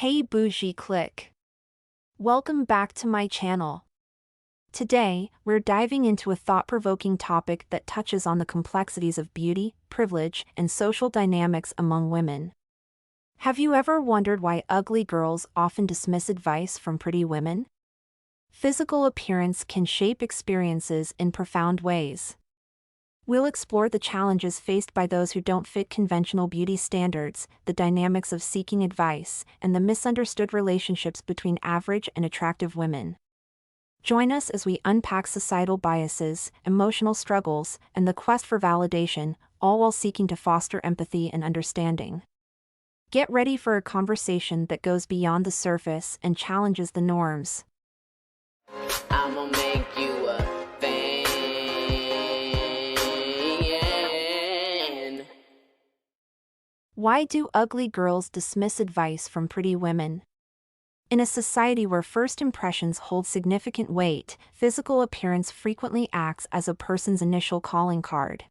Hey Bougie click. Welcome back to my channel. Today, we're diving into a thought-provoking topic that touches on the complexities of beauty, privilege, and social dynamics among women. Have you ever wondered why ugly girls often dismiss advice from pretty women? Physical appearance can shape experiences in profound ways. We'll explore the challenges faced by those who don't fit conventional beauty standards, the dynamics of seeking advice, and the misunderstood relationships between average and attractive women. Join us as we unpack societal biases, emotional struggles, and the quest for validation, all while seeking to foster empathy and understanding. Get ready for a conversation that goes beyond the surface and challenges the norms. I'ma make you a fan. Why do ugly girls dismiss advice from pretty women? In a society where first impressions hold significant weight, physical appearance frequently acts as a person's initial calling card.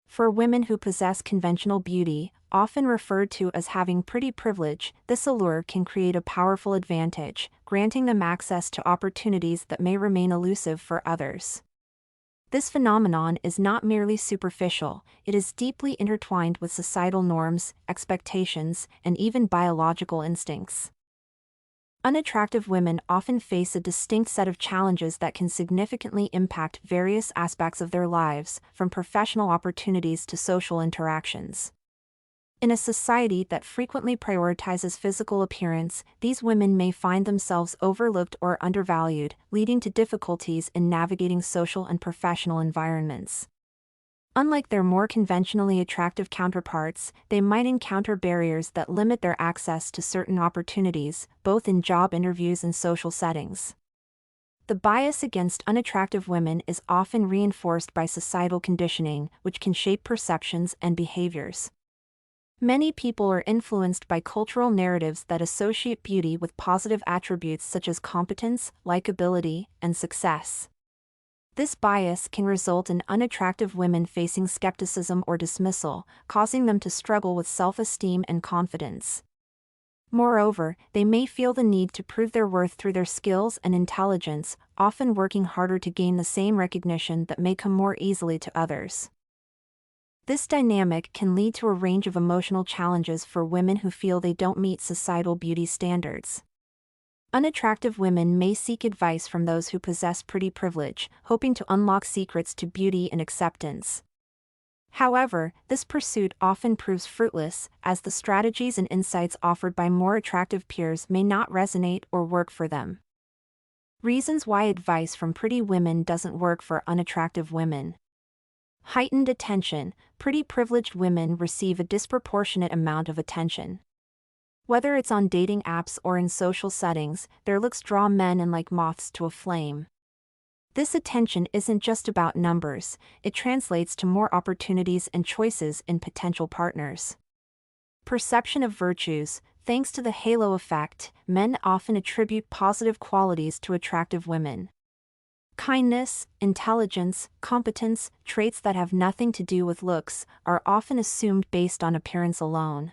For women who possess conventional beauty, often referred to as having pretty privilege, this allure can create a powerful advantage, granting them access to opportunities that may remain elusive for others. This phenomenon is not merely superficial, it is deeply intertwined with societal norms, expectations, and even biological instincts. Unattractive women often face a distinct set of challenges that can significantly impact various aspects of their lives, from professional opportunities to social interactions. In a society that frequently prioritizes physical appearance, these women may find themselves overlooked or undervalued, leading to difficulties in navigating social and professional environments. Unlike their more conventionally attractive counterparts, they might encounter barriers that limit their access to certain opportunities, both in job interviews and social settings. The bias against unattractive women is often reinforced by societal conditioning, which can shape perceptions and behaviors. Many people are influenced by cultural narratives that associate beauty with positive attributes such as competence, likability, and success. This bias can result in unattractive women facing skepticism or dismissal, causing them to struggle with self-esteem and confidence. Moreover, they may feel the need to prove their worth through their skills and intelligence, often working harder to gain the same recognition that may come more easily to others. This dynamic can lead to a range of emotional challenges for women who feel they don't meet societal beauty standards. Unattractive women may seek advice from those who possess pretty privilege, hoping to unlock secrets to beauty and acceptance. However, this pursuit often proves fruitless, as the strategies and insights offered by more attractive peers may not resonate or work for them. Reasons why advice from pretty women doesn't work for unattractive women. Heightened attention. Pretty privileged women receive a disproportionate amount of attention. Whether it's on dating apps or in social settings, their looks draw men in like moths to a flame. This attention isn't just about numbers, it translates to more opportunities and choices in potential partners. Perception of virtues. Thanks to the halo effect, men often attribute positive qualities to attractive women. Kindness, intelligence, competence, traits that have nothing to do with looks, are often assumed based on appearance alone.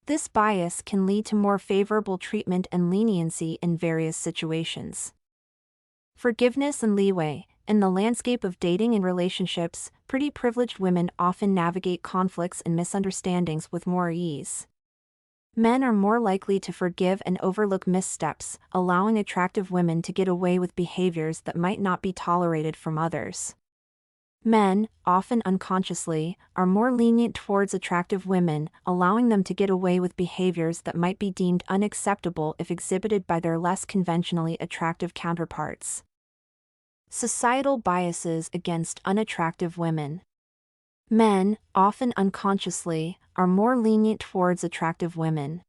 This bias can lead to more favorable treatment and leniency in various situations. Forgiveness and leeway. In the landscape of dating and relationships, pretty privileged women often navigate conflicts and misunderstandings with more ease. Men are more likely to forgive and overlook missteps, allowing attractive women to get away with behaviors that might not be tolerated from others. Men, often unconsciously, are more lenient towards attractive women, allowing them to get away with behaviors that might be deemed unacceptable if exhibited by their less conventionally attractive counterparts. Societal biases against unattractive women. Men, often unconsciously, are more lenient towards attractive women.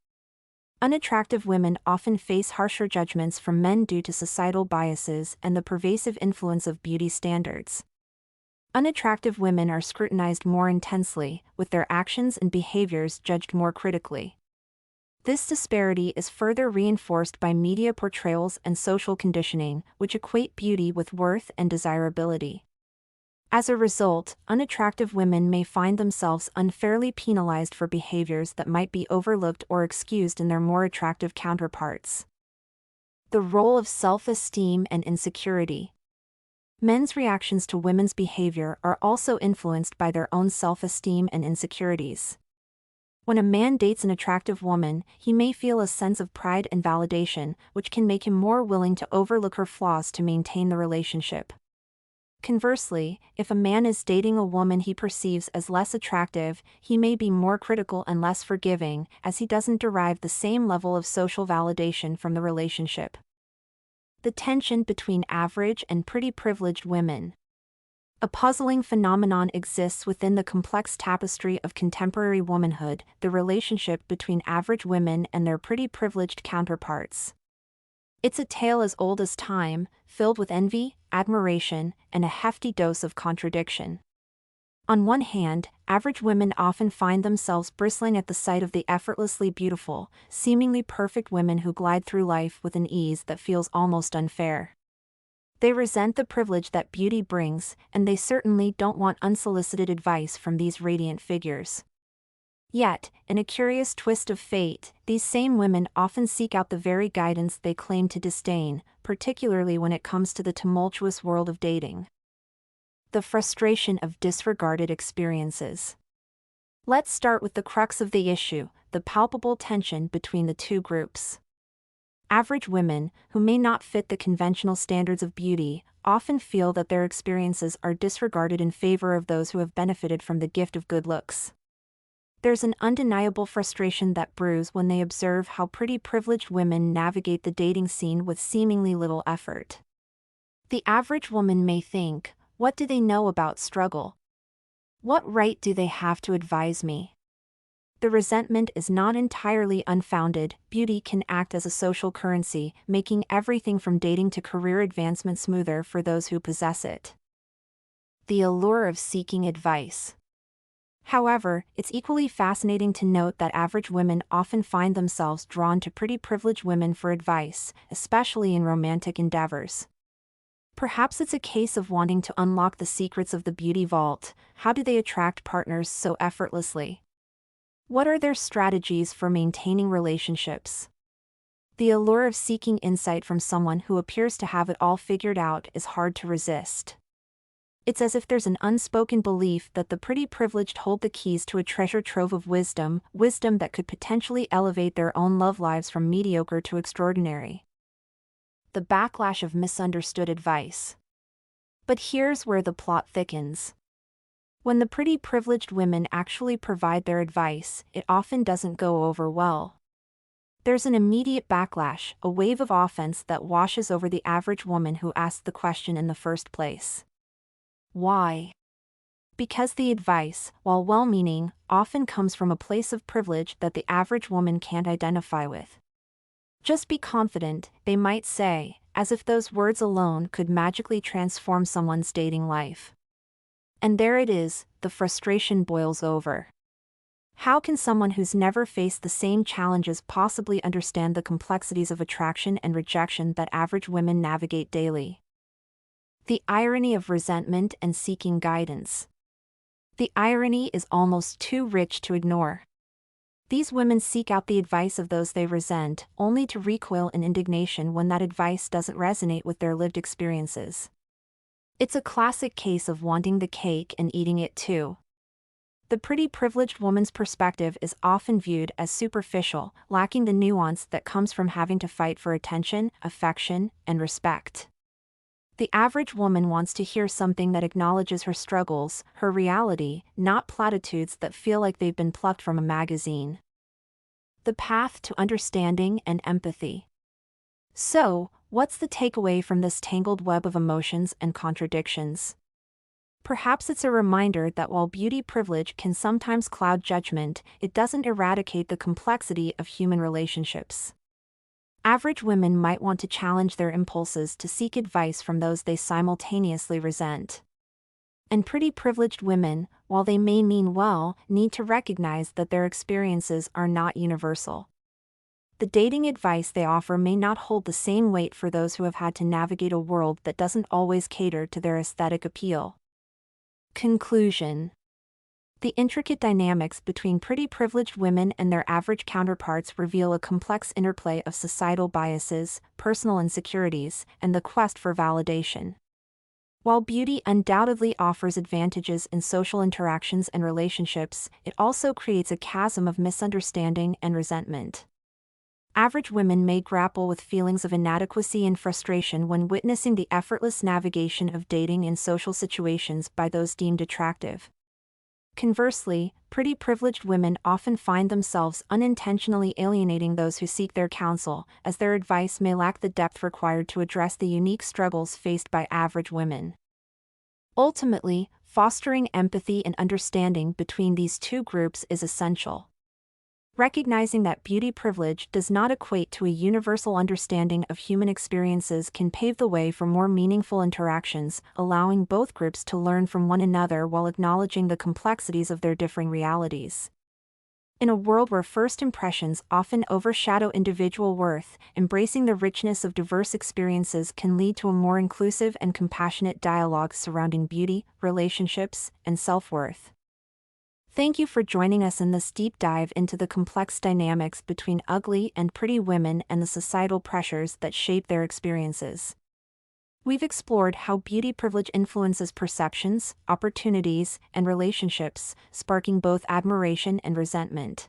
Unattractive women often face harsher judgments from men due to societal biases and the pervasive influence of beauty standards. Unattractive women are scrutinized more intensely, with their actions and behaviors judged more critically. This disparity is further reinforced by media portrayals and social conditioning, which equate beauty with worth and desirability. As a result, unattractive women may find themselves unfairly penalized for behaviors that might be overlooked or excused in their more attractive counterparts. The role of self-esteem and insecurity. Men's reactions to women's behavior are also influenced by their own self-esteem and insecurities. When a man dates an attractive woman, he may feel a sense of pride and validation, which can make him more willing to overlook her flaws to maintain the relationship. Conversely, if a man is dating a woman he perceives as less attractive, he may be more critical and less forgiving, as he doesn't derive the same level of social validation from the relationship. The tension between average and pretty privileged women. A puzzling phenomenon exists within the complex tapestry of contemporary womanhood, the relationship between average women and their pretty privileged counterparts. It's a tale as old as time, filled with envy, admiration, and a hefty dose of contradiction. On one hand, average women often find themselves bristling at the sight of the effortlessly beautiful, seemingly perfect women who glide through life with an ease that feels almost unfair. They resent the privilege that beauty brings, and they certainly don't want unsolicited advice from these radiant figures. Yet, in a curious twist of fate, these same women often seek out the very guidance they claim to disdain, particularly when it comes to the tumultuous world of dating. The frustration of disregarded experiences. Let's start with the crux of the issue, the palpable tension between the two groups. Average women, who may not fit the conventional standards of beauty, often feel that their experiences are disregarded in favor of those who have benefited from the gift of good looks. There's an undeniable frustration that brews when they observe how pretty privileged women navigate the dating scene with seemingly little effort. The average woman may think, what do they know about struggle? What right do they have to advise me? The resentment is not entirely unfounded. Beauty can act as a social currency, making everything from dating to career advancement smoother for those who possess it. The allure of seeking advice. However, it's equally fascinating to note that average women often find themselves drawn to pretty privileged women for advice, especially in romantic endeavors. Perhaps it's a case of wanting to unlock the secrets of the beauty vault. How do they attract partners so effortlessly? What are their strategies for maintaining relationships? The allure of seeking insight from someone who appears to have it all figured out is hard to resist. It's as if there's an unspoken belief that the pretty privileged hold the keys to a treasure trove of wisdom that could potentially elevate their own love lives from mediocre to extraordinary. The backlash of misunderstood advice. But here's where the plot thickens. When the pretty privileged women actually provide their advice, it often doesn't go over well. There's an immediate backlash, a wave of offense that washes over the average woman who asked the question in the first place. Why? Because the advice, while well-meaning, often comes from a place of privilege that the average woman can't identify with. Just be confident, they might say, as if those words alone could magically transform someone's dating life. And there it is, the frustration boils over. How can someone who's never faced the same challenges possibly understand the complexities of attraction and rejection that average women navigate daily? The irony of resentment and seeking guidance. The irony is almost too rich to ignore. These women seek out the advice of those they resent, only to recoil in indignation when that advice doesn't resonate with their lived experiences. It's a classic case of wanting the cake and eating it too. The pretty privileged woman's perspective is often viewed as superficial, lacking the nuance that comes from having to fight for attention, affection, and respect. The average woman wants to hear something that acknowledges her struggles, her reality, not platitudes that feel like they've been plucked from a magazine. The path to understanding and empathy. So, what's the takeaway from this tangled web of emotions and contradictions? Perhaps it's a reminder that while beauty privilege can sometimes cloud judgment, it doesn't eradicate the complexity of human relationships. Average women might want to challenge their impulses to seek advice from those they simultaneously resent. And pretty privileged women, while they may mean well, need to recognize that their experiences are not universal. The dating advice they offer may not hold the same weight for those who have had to navigate a world that doesn't always cater to their aesthetic appeal. Conclusion. The intricate dynamics between pretty privileged women and their average counterparts reveal a complex interplay of societal biases, personal insecurities, and the quest for validation. While beauty undoubtedly offers advantages in social interactions and relationships, it also creates a chasm of misunderstanding and resentment. Average women may grapple with feelings of inadequacy and frustration when witnessing the effortless navigation of dating in social situations by those deemed attractive. Conversely, pretty privileged women often find themselves unintentionally alienating those who seek their counsel, as their advice may lack the depth required to address the unique struggles faced by average women. Ultimately, fostering empathy and understanding between these two groups is essential. Recognizing that beauty privilege does not equate to a universal understanding of human experiences can pave the way for more meaningful interactions, allowing both groups to learn from one another while acknowledging the complexities of their differing realities. In a world where first impressions often overshadow individual worth, embracing the richness of diverse experiences can lead to a more inclusive and compassionate dialogue surrounding beauty, relationships, and self-worth. Thank you for joining us in this deep dive into the complex dynamics between ugly and pretty women and the societal pressures that shape their experiences. We've explored how beauty privilege influences perceptions, opportunities, and relationships, sparking both admiration and resentment.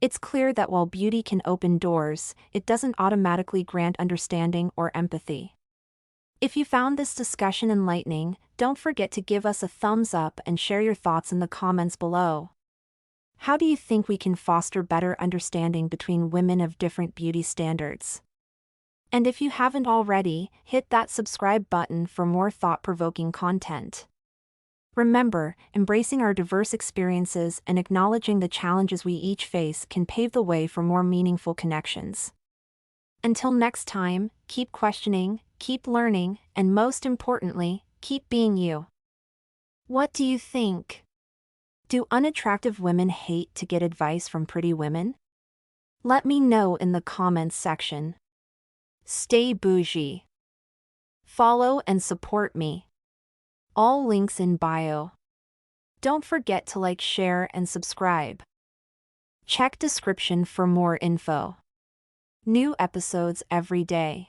It's clear that while beauty can open doors, it doesn't automatically grant understanding or empathy. If you found this discussion enlightening, don't forget to give us a thumbs up and share your thoughts in the comments below. How do you think we can foster better understanding between women of different beauty standards? And if you haven't already, hit that subscribe button for more thought-provoking content. Remember, embracing our diverse experiences and acknowledging the challenges we each face can pave the way for more meaningful connections. Until next time, keep questioning, keep learning, and most importantly, keep being you. What do you think? Do unattractive women hate to get advice from pretty women? Let me know in the comments section. Stay bougie. Follow and support me. All links in bio. Don't forget to like, share, and subscribe. Check description for more info. New episodes every day.